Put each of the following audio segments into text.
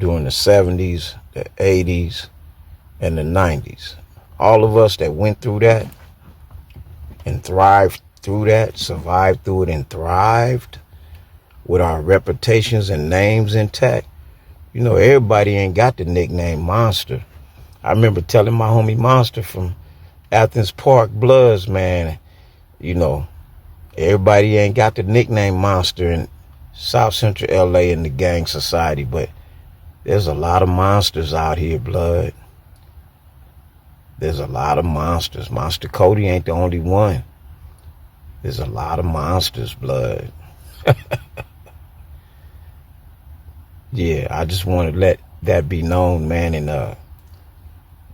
during the 70s, the 80s, and the 90s. All of us that went through that and thrived through that, survived through it and thrived with our reputations and names intact. You know, everybody ain't got the nickname Monster. I remember telling my homie Monster from Athens Park Bloods, man, you know, everybody ain't got the nickname Monster in South Central LA in the gang society, but there's a lot of monsters out here, blood. There's a lot of monsters. Monster Cody ain't the only one. There's a lot of monsters, blood. Yeah, I just want to let that be known, man. And,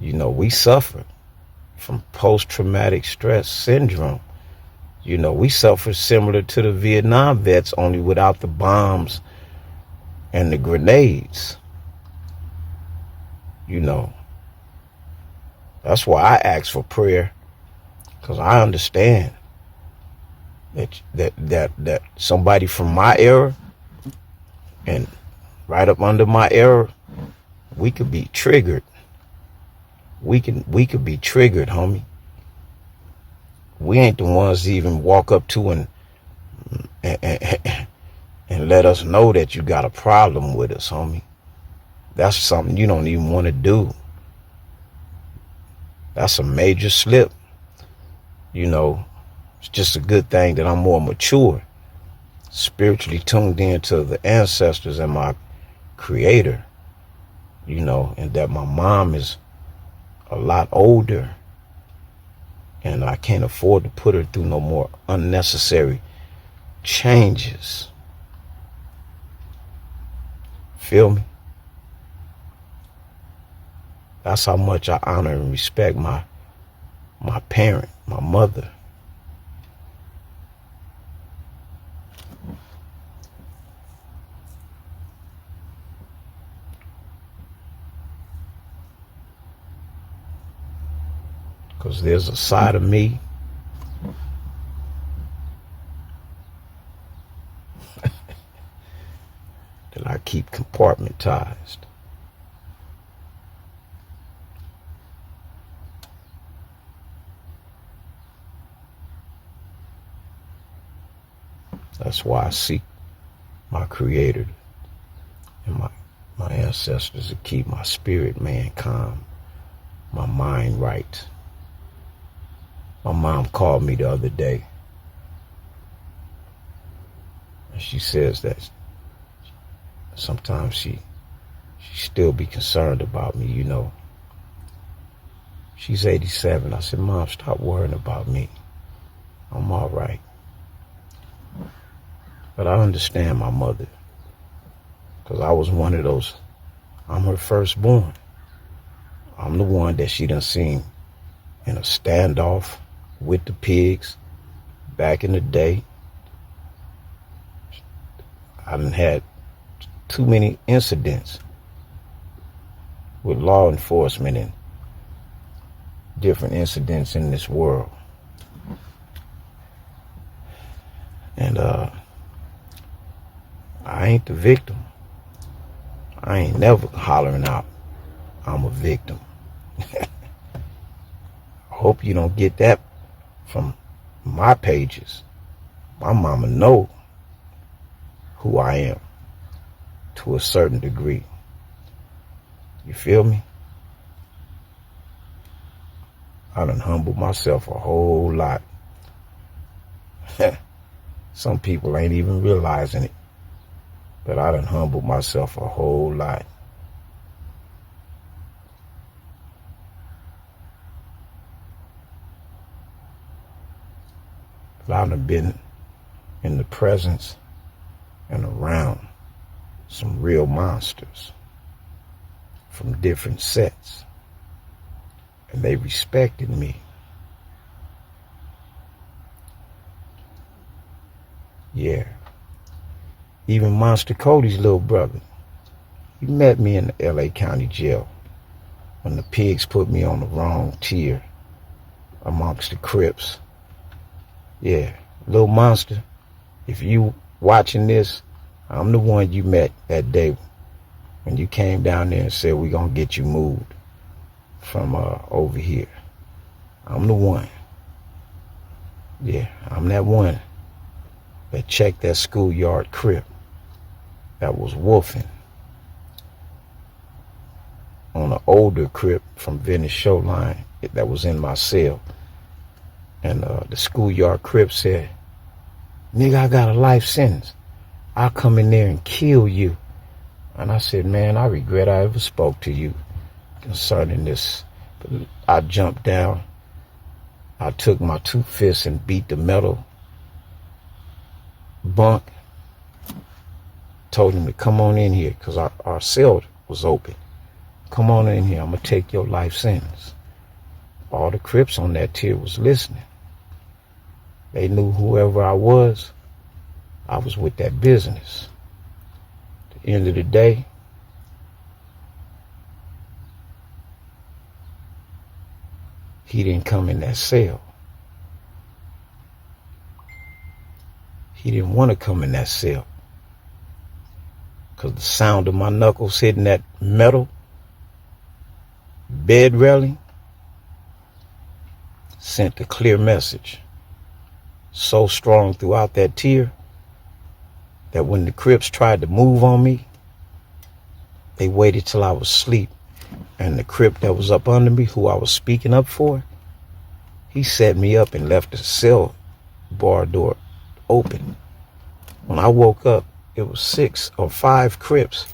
you know, we suffer from post-traumatic stress syndrome. You know, we suffer similar to the Vietnam vets, only without the bombs and the grenades. You know, that's why I ask for prayer, because I understand that somebody from my era and right up under my era, we could be triggered. We could be triggered, homie. We ain't the ones to even walk up to and let us know that you got a problem with us, homie. That's something you don't even want to do. That's a major slip. You know, it's just a good thing that I'm more mature, spiritually tuned into the ancestors and my creator, you know, and that my mom is a lot older and I can't afford to put her through no more unnecessary changes. Feel me? That's how much I honor and respect my parent, my mother. Because there's a side of me that I keep compartmentalized. That's why I seek my creator and my ancestors to keep my spirit man calm, my mind right. My mom called me the other day, and she says that sometimes she still be concerned about me, you know. She's 87. I said, Mom, stop worrying about me. I'm all right. But I understand my mother, because I was one of those. I'm her firstborn. I'm the one that she done seen in a standoff with the pigs back in the day. I done had too many incidents with law enforcement and different incidents in this world. And I ain't the victim. I ain't never hollering out, I'm a victim. I hope you don't get that from my pages. My mama know who I am to a certain degree. You feel me? I done humbled myself a whole lot. Some people ain't even realizing it, but I done humbled myself a whole lot. I've been in the presence and around some real monsters from different sets, and they respected me. Yeah. Even Monster Cody's little brother, he met me in the LA County Jail when the pigs put me on the wrong tier amongst the Crips. Yeah, little Monster, if you watching this, I'm the one you met that day when you came down there and said, we're going to get you moved from over here. I'm the one. Yeah, I'm that one that checked that schoolyard crib that was wolfing on an older crib from Venice Shoreline that was in my cell. And the schoolyard crib said, nigga, I got a life sentence. I'll come in there and kill you. And I said, man, I regret I ever spoke to you concerning this. But I jumped down. I took my 2 fists and beat the metal bunk. Told him to come on in here because our cell was open. Come on in here. I'm going to take your life sentence. All the Crips on that tier was listening. They knew whoever I was with that business. At the end of the day, he didn't come in that cell. He didn't want to come in that cell because the sound of my knuckles hitting that metal bed railing sent a clear message so strong throughout that tier that when the Crips tried to move on me, they waited till I was asleep. And the Crip that was up under me, who I was speaking up for, he set me up and left the cell bar door open. When I woke up, it was 6 or 5 Crips,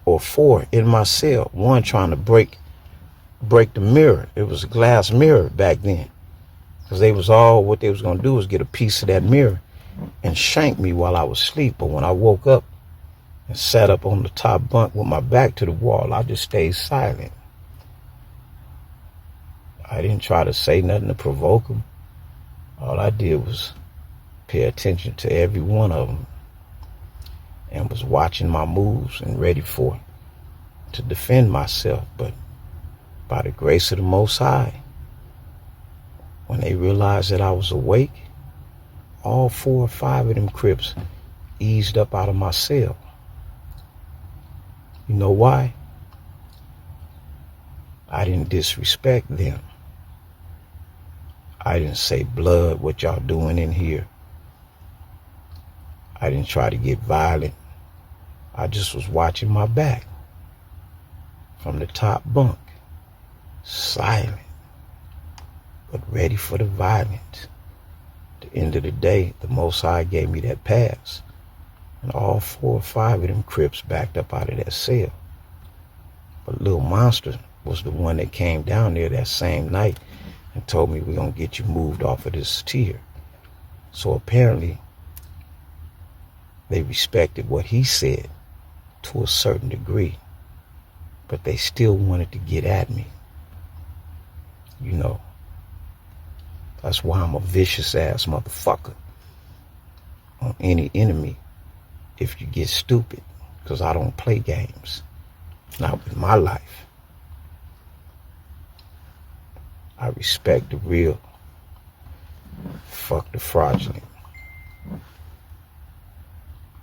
or 4 in my cell. One trying to break the mirror. It was a glass mirror back then. Because what they was going to do was get a piece of that mirror and shank me while I was asleep. But when I woke up and sat up on the top bunk with my back to the wall, I just stayed silent. I didn't try to say nothing to provoke them. All I did was pay attention to every one of them and was watching my moves and ready to defend myself. But by the grace of the Most High, when they realized that I was awake, all 4 or 5 of them Crips eased up out of my cell. You know why? I didn't disrespect them. I didn't say, blood, what y'all doing in here? I didn't try to get violent. I just was watching my back from the top bunk, silent, but ready for the violence. At the end of the day, the Most High gave me that pass. And all 4 or 5 of them Crips backed up out of that cell. But Lil Monster was the one that came down there that same night and told me, we're going to get you moved off of this tier. So apparently, they respected what he said to a certain degree. But they still wanted to get at me. You know. That's why I'm a vicious ass motherfucker on any enemy if you get stupid, because I don't play games. Not with my life. I respect the real. Fuck the fraudulent.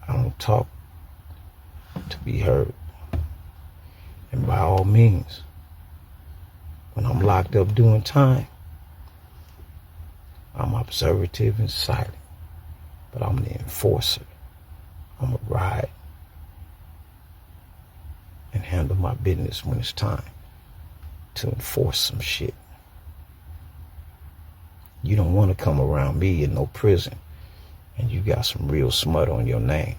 I don't talk to be heard. And by all means, when I'm locked up doing time, I'm observative and silent, but I'm the enforcer. I'm going to ride and handle my business when it's time to enforce some shit. You don't want to come around me in no prison and you got some real smut on your name.